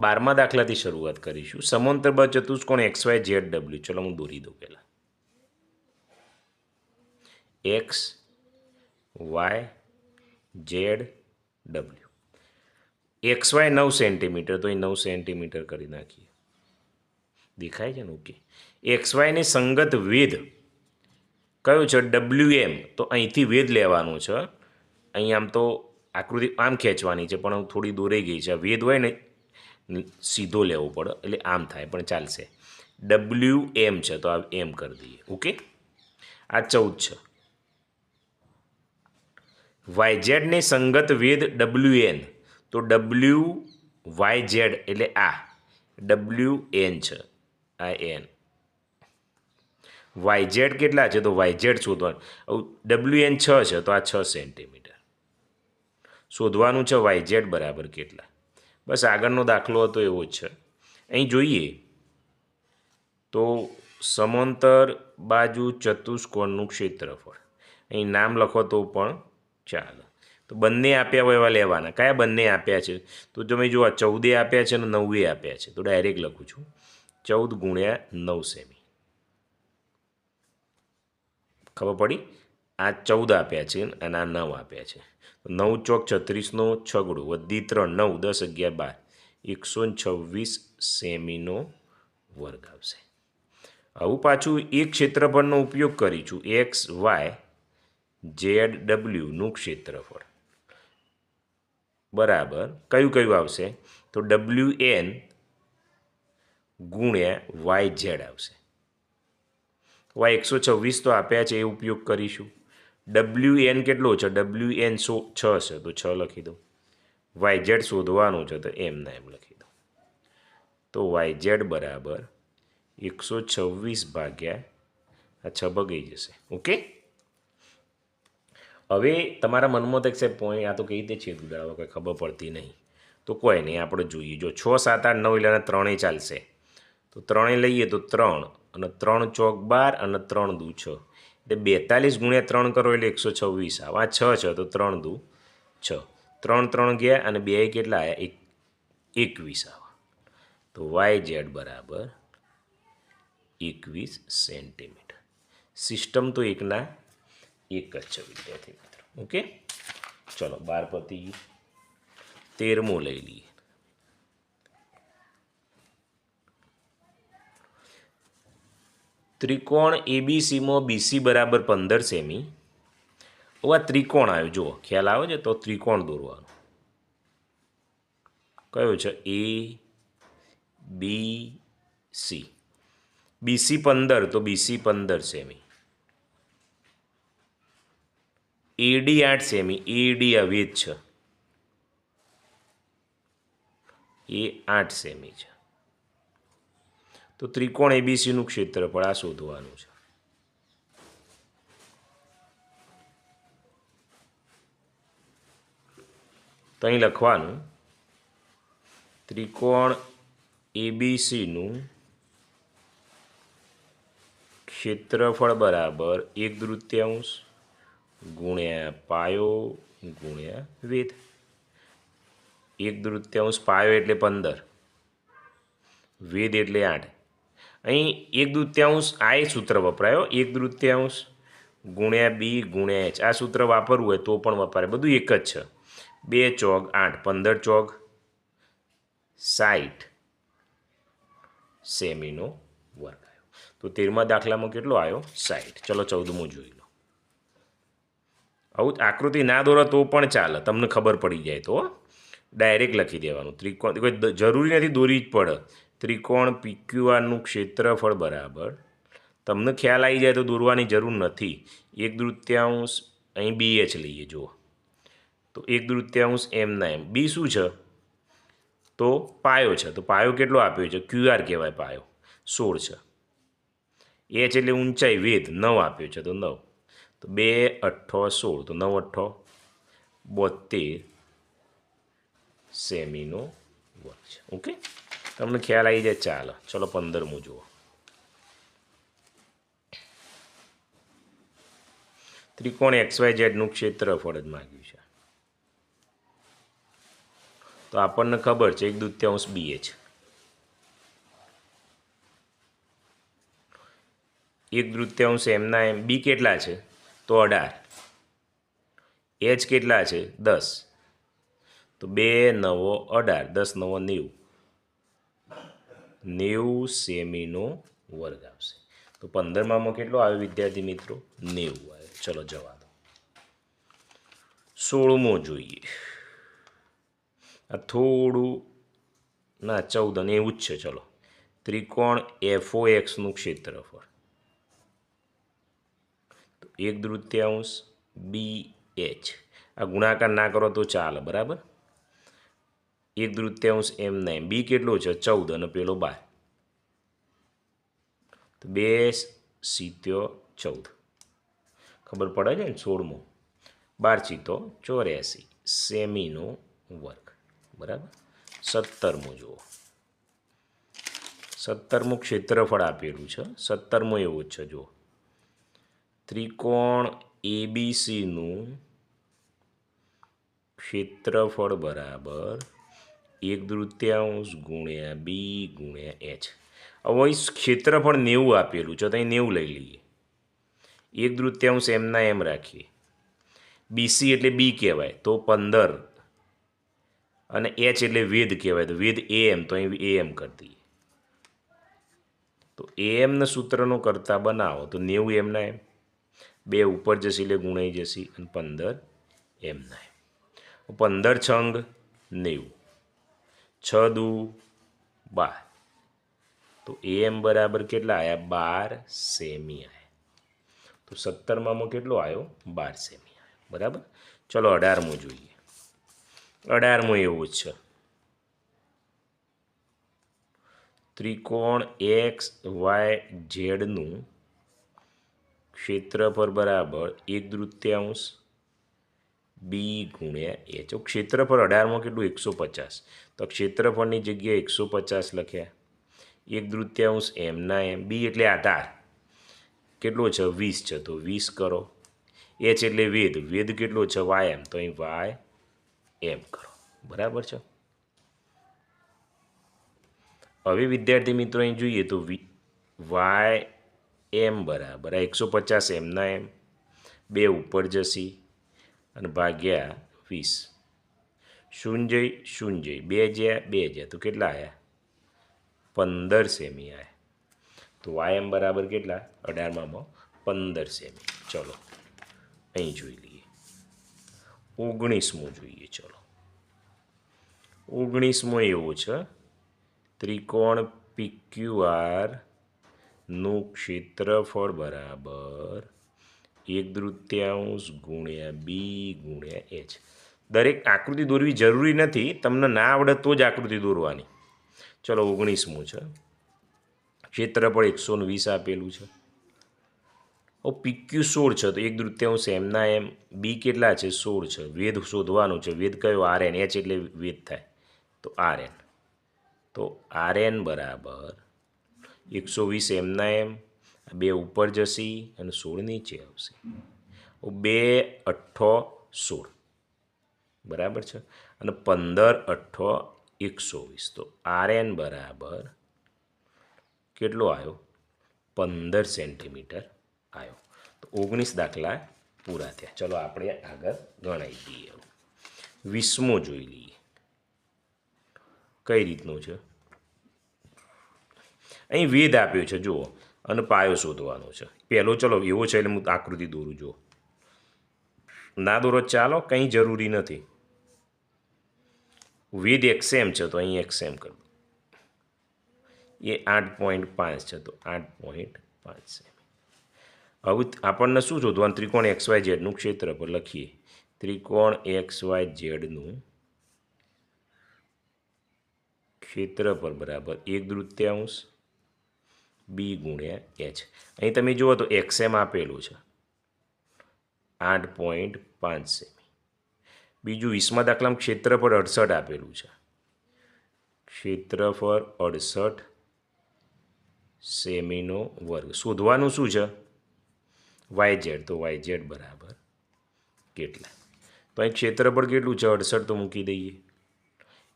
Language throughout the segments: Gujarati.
12મા દાખલાથી શરૂઆત કરીશું. સમાંતરબાહુ ચતુષ્કોણ એક્સ વાય ઝેડ ડબલ્યુ. ચલો હું દોરી દઉં પહેલાં. X Y Z W. X Y 9 centimetre, તો એ 9 સેન્ટીમીટર કરી નાખીએ. દેખાય છે ને? ઓકે. એક્સ વાયની સંગત વેધ કયો છે? W M. તો અહીંથી વેધ લેવાનો છે. અહીં આમ તો આકૃતિ આમ ખેંચવાની છે, પણ થોડી દોરાઈ ગઈ છે. વેધ હોય ને સીધો લેવો પડે, એટલે આમ થાય, પણ ચાલશે. ડબલ્યુ એમ છે, તો આ એમ કરી દઈએ. ઓકે. આ 14 છે. વાયઝેડની સંગત વેધ ડબલ્યુ એન, તો ડબલ્યુ વાય ઝેડ એટલે આ ડબલ્યુ એન છે. આ એન. વાયઝેડ કેટલા છે? તો વાયઝેડ શોધવાનું. ડબલ્યુ એન 6 છે, તો આ 6 સેન્ટીમીટર શોધવાનું છે. વાયઝેડ બરાબર કેટલા? બસ આગળનો દાખલો હતો એવો જ છે. અહીં જોઈએ તો સમાંતર બાજુ ચતુષ્કોણનું ક્ષેત્રફળ. અહીં નામ લખો તો પણ ચાલો. તો બંને આપ્યા હોય એવા લેવાના. કયા બંને આપ્યા છે? તો તમે જો આ 14 આપ્યા છે અને 9 આપ્યા છે, તો ડાયરેક્ટ લખું છું 14 ગુણ્યા 9 સેમી. ખબર પડી? આ 14 આપ્યા છે અને આ 9 આપ્યા છે. 9 ચોક 36નો છગડો વધી 3 9 10 11 12 126 સેમીનો વર્ગ આવશે. આવું પાછું એક ક્ષેત્રફળનો ઉપયોગ કરીશું. એક્સ વાય ઝેડ ડબલ્યુનું ક્ષેત્રફળ બરાબર કયું કયું આવશે? તો ડબલ્યુ એન ગુણ્યા વાય ઝેડ આવશે. વાય 126 તો આપ્યા છે, એ ઉપયોગ કરીશું. ડબલ્યુ એન કેટલો છે? ડબલ્યુ એન 6 છે, તો 6 લખી દો. વાય ઝેડ શોધવાનું છે, તો એમના એમ લખી દો. તો વાય ઝેડ બરાબર 126 ભાગ્યા આ 6 ભગાઈ જશે. ઓકે. હવે તમારા મનમાં તો સાહેબ પોઈન્ટ આ તો કઈ રીતે છેદ ઉડાડવા કોઈ ખબર પડતી નહીં. તો કોઈ નહીં, આપણે જોઈએ. જો 6 7 8 9 એટલે ત્રણેય ચાલશે. તો ત્રણેય લઈએ તો 3 અને 3 ચોક 12 અને 3 દુ 6 એટલે 42 ગુણ્યા 3 કરો એટલે 126 આવે. આ 6 છે, તો 3 દુ 6. 3 3 ગયા અને 2 કેટલા આવ્યા? 21 આવે. તો વાય ઝેડ બરાબર 21 સેન્ટીમીટર. સિસ્ટમ તો એકના એક જ છે વિદ્યાર્થી મિત્રો. ઓકે. ચલો 12 પતી 13મો લઈ લઈએ. ત્રિકોણ એબીસીમાં બીસી બરાબર 15 સેમી. હવે આ ત્રિકોણ આવ્યો, જુઓ ખ્યાલ આવે છે? તો ત્રિકોણ દોરવાનો કયો છે? એ બી સી. બીસી 15, તો બીસી 15 સેમી. એડી 8 સેમી. એડી આ વેધ છે, એ 8 સેમી છે. તો ત્રિકોણ એબીસીનું ક્ષેત્રફળ આ શોધવાનું છે. તો અહીં લખવાનું ત્રિકોણ એબીસીનું ક્ષેત્રફળ બરાબર 1/3 ગુણ્યા પાયો ગુણ્યા વેધ. 1/3 પાયો એટલે 15, વેધ એટલે 8. અહીં 1/3 આ સૂત્ર વપરાયો. 1/3 ગુણ્યા બી ગુણ્યા એચ. આ સૂત્ર વાપરવું હોય તો પણ વપરાય, બધું એક જ છે. 2 ચોક 8, 15 ચોક 60 સેમીનો વર્ગ આવ્યો. તો 13મા દાખલામાં કેટલો આવ્યો? 60. ચલો 14મો જોઈ લો. આવું આકૃતિ ના દોરો તો પણ ચાલે, તમને ખબર પડી જાય તો ડાયરેક્ટ લખી દેવાનું. ત્રિકોણ કોઈ જરૂરી નથી દોરી જ પડે. ત્રિકોણ પીક્યુઆરનું ક્ષેત્રફળ બરાબર, તમને ખ્યાલ આવી જાય તો દોરવાની જરૂર નથી. 1/3 અહીં બી એચ લઈએ. જુઓ તો 1/3 એમના એમ. બી શું છે? તો પાયો છે. તો પાયો કેટલો આપ્યો છે? ક્યુઆર કહેવાય પાયો, 16 છે. એચ એટલે ઊંચાઈ, વેધ 9 આપ્યો છે, તો 9. તો 2 8 16, તો 9 8 72 સેમીનો વર્ગ છે. ઓકે. તમને ખ્યાલ આવી જાય ચાલો. ચલો 15મું જુઓ. ત્રિકોણ એક્સ વાય ઝેડનું ક્ષેત્રફળ જ માગ્યું છે. તો આપણને ખબર છે 1/2 BH. 1/2 એમના એમ. બી કેટલા છે? તો 18. એચ કેટલા છે? 10. તો 2 9 18, 10 9 90. 90 સેમીનો વર્ગ આવશે. તો 15માં કેટલો આવ્યો વિદ્યાર્થી મિત્રો? 90 આવ્યો. ચલો જવા દો. 16મો જોઈએ. આ થોડું ના 14 અને એવું જ છે. ચલો, ત્રિકોણ FOXનું ક્ષેત્રફળ 1/2 BH. આ ગુણાકાર ના કરો તો ચાલે, બરાબર. 1/2 એમના એમ. બી કેટલો છે? 14 અને પેલો 12. તો 2 સીત્યો 14. ખબર પડે છે ને? 16મો 12 ચીતો 84 સેમીનો વર્ગ, બરાબર. 17મો જુઓ. 17મું ક્ષેત્રફળ આપેલું છે. 17મો એવું જ છે. જુઓ, ત્રિકોણ ABCનું ક્ષેત્રફળ બરાબર 1/2 ગુણ્યા બી ગુણ્યા એચ. હવે ક્ષેત્રફળ 90 આપેલું છે, તો અહીં 90 લઈ લઈએ. 1/2 એમના એમ રાખીએ. BC એટલે બી કહેવાય, તો 15 અને એચ એટલે વેધ કહેવાય, તો વેધ AM, તો અહીં AM કરી દઈએ. તો AMના સૂત્રનો કરતા બનાવો તો 90 એમના એમ. 2 ઉપર જશે એટલે ગુણાઈ જશે અને 15 એમના એમ. 15 છંગ 90, 6 દુ 12. તો AM બરાબર કેટલા આવ્યા? 12 સેમી આવ્યા. તો 17માં કેટલો આવ્યો? 12 સેમી આવ્યો, બરાબર. ચલો 18મો જોઈએ. 18મો એવું જ છે. ત્રિકોણ XYZનું ક્ષેત્રફળ બરાબર 1/2 બી ગુણ્યા એચ. ક્ષેત્રફળ 18માં કેટલું? 150. તો ક્ષેત્રફળની જગ્યાએ 150 લખ્યા. 1/2 એમના એમ. બી એટલે આધાર કેટલો છે? 20 છે, તો 20 કરો. એચ એટલે વેધ, વેધ કેટલો છે? YM, તો અહીં YM કરો, બરાબર છે. હવે વિદ્યાર્થી મિત્રો અહીં જોઈએ તો YM બરાબર 150 એમના એમ. 2 ઉપર જશે અને ભાગ્યા 20. શૂન્ય શૂન્ય 2 જ્યાં 2 જ્યાં, તો કેટલા આવ્યા? 15 સેમી આવ્યા. તો YM બરાબર કેટલા? 18માં 15 સેમી. ચલો અહીં જોઈ લઈએ. 19મો જોઈએ. ચલો 19મો એવું છે. ત્રિકોણ PQR નું ક્ષેત્રફળ બરાબર 1/2 ગુણ્યા બી ગુણ્યા એચ. દરેક આકૃતિ દોરવી જરૂરી નથી, તમને ના આવડે તો જ આકૃતિ દોરવાની. ચલો 19મું છે. ક્ષેત્રફળ 120 આપેલું છે. PQ 16 છે, તો 1/2 એમના એમ. બી કેટલા છે? 16 છે. વેધ શોધવાનું છે. વેધ કયો? RN. એચ એટલે વેધ થાય, તો RN. તો RN બરાબર 120 એમના એમ. 2 ઉપર જશે અને 16 નીચે આવશે. 2 8 16, બરાબર છે. અને 15 8 120. તો RN બરાબર કેટલો આવ્યો? 15 સેન્ટીમીટર આવ્યો. તો 19 દાખલા પૂરા થયા. ચલો આપણે આગળ ગણાવી દઈએ. 20મો જોઈ લઈએ. કઈ રીતનું છે? અહીં વેધ આપ્યો છે જુઓ, અને પાયો શોધવાનો છે. પહેલો ચલો એવો છે એટલે હું આકૃતિ દોરું. જુઓ, ના દોરો ચાલો, કંઈ જરૂરી નથી. વેધ XM છે, તો અહીં XM કરું. એ 8.5 છે, તો 8.5 સેમી. હવે આપણને શું શોધવાનું? ત્રિકોણ XYZનું ક્ષેત્રફળ લખીએ. ત્રિકોણ XYZનું ક્ષેત્રફળ બરાબર 1/2 બી ગુણ્યા એચ. અહીં તમે જુઓ તો XM આપેલું છે 8.5 સેમી. બીજું 20મા દાખલામાં ક્ષેત્રફળ 68 આપેલું છે. ક્ષેત્રફળ 68 સેમીનો વર્ગ. શોધવાનું શું છે? YZ. તો YZ બરાબર કેટલા? તો અહીં ક્ષેત્રફળ કેટલું છે? 68, તો મૂકી દઈએ.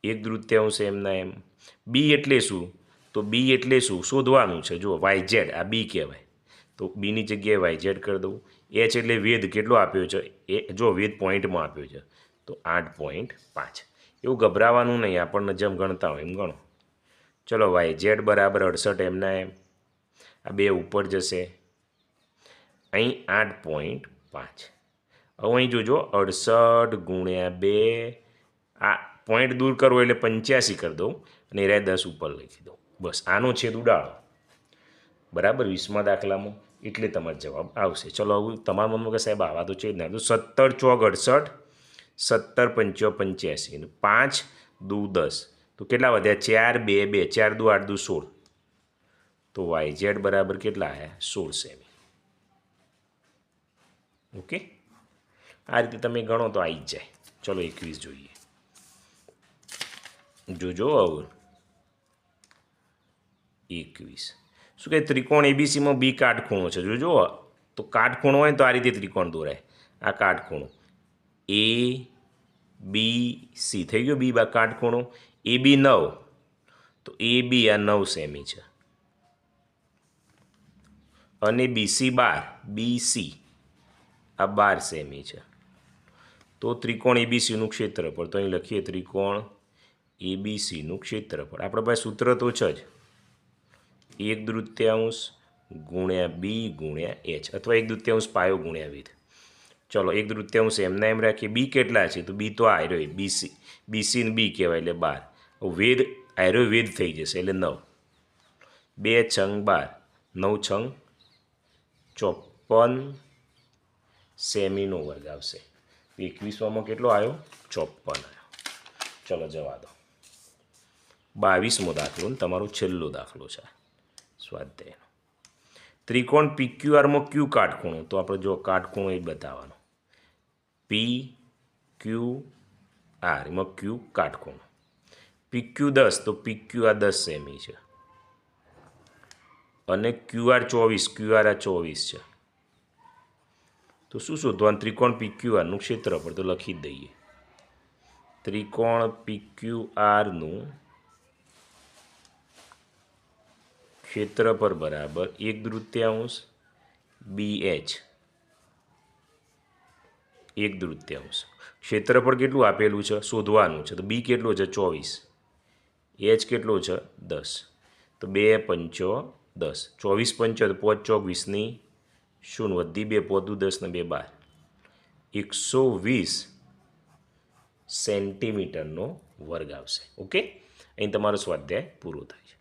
1/3 એમના એમ. બી એટલે શું? તો બી એટલે શું શોધવાનું છે. જો YZ આ બી કહેવાય, તો બીની જગ્યાએ YZ કરી દઉં. એચ એટલે વેધ કેટલો આપ્યો છે? એ જો વેધ પોઈન્ટમાં આપ્યો છે, તો 8.5. એવું ગભરાવાનું નહીં, આપણને જેમ ગણતા હોય એમ ગણો. ચલો YZ બરાબર 68 એમના એમ. આ બે ઉપર જશે, અહીં 8.5. હવે અહીં જોજો 68 ગુણ્યા 2, આ પોઈન્ટ દૂર કરવો એટલે 85 કરી દઉં અને એ 10 ઉપર લખી દઉં. બસ આનો છેદ ઉડાડો બરાબર 20મા દાખલામાં, એટલે તમારો જવાબ આવશે. ચલો હવે તમારા મનમાં કે સાહેબ આવા તો છે જ ના, તો 17 ચોક 68, 17 પંચો 85, 5 દુ 10, તો કેટલા વધ્યા? 4 2 2, 4 દુ 8 દુ 16, તો YZ બરાબર કેટલા આવ્યા? 16 સેમી. ઓકે, આ રીતે તમે ગણો તો આવી જ જાય. ચલો 21 જોઈએ. જોજો હવે 21 શું કહે? ત્રિકોણ એબીસીમાં બી કાટખૂણો છે. જોજો, તો કાટખૂણો હોય ને તો આ રીતે ત્રિકોણ દોરાય. આ કાટખૂણો ABC થઈ ગયો. બી બા કાટખૂણો AB 9, તો AB આ 9 સેમી છે અને BC 12, BC આ 12 સેમી છે. તો ત્રિકોણ એબીસીનું ક્ષેત્રફળ, તો અહીં લખીએ ત્રિકોણ એબીસીનું ક્ષેત્રફળ. આપણા પાસે સૂત્ર તો છે જ, 1/3 ગુણ્યા બી ગુણ્યા એચ, અથવા 1/3 પાયો ગુણ્યા વેધ. ચલો 1/3 એમના એમ રાખીએ. બી કેટલા છે? તો બી તો આ રહ્યો બીસી, બીસી ને બી કહેવાય એટલે 12. વેધ આયરો વેધ થઈ જશે એટલે 9. 2 છંગ 12, 9 છંગ 54 સેમીનો વર્ગ આવશે. 21માં કેટલો આવ્યો? 54 આવ્યો. ચલો જવા દો. 22મો દાખલો ને તમારો છેલ્લો દાખલો છે સ્વાધ્યાયનો. ત્રિકોણ PQRમાં ક્યુ કાટખૂણો, તો આપણે જો કાટખૂણો એ બતાવવાનો. PQR એમાં ક્યુ કાટખૂણો. PQ 10, તો PQ આ 10 સેમી છે અને QR 24, QR આ 24 છે. તો શું શોધવાનું? ત્રિકોણ PQRનું ક્ષેત્રફળ, તો લખી જ દઈએ. ત્રિકોણ PQRનું ક્ષેત્રફળ બરાબર 1/3 BH, 1/3. ક્ષેત્રફળ કેટલું આપેલું છે શોધવાનું છે, તો બી કેટલો છે? 24. એચ કેટલો છે? 10. તો 2 પંચો 10, 24 પંચો તો 5 ચોક 20ની 0, વધી 2 પોતું 10 ને 2 12, 120 સેન્ટીમીટરનો વર્ગ આવશે. ઓકે, અહીં તમારો સ્વાધ્યાય પૂરો થાય છે.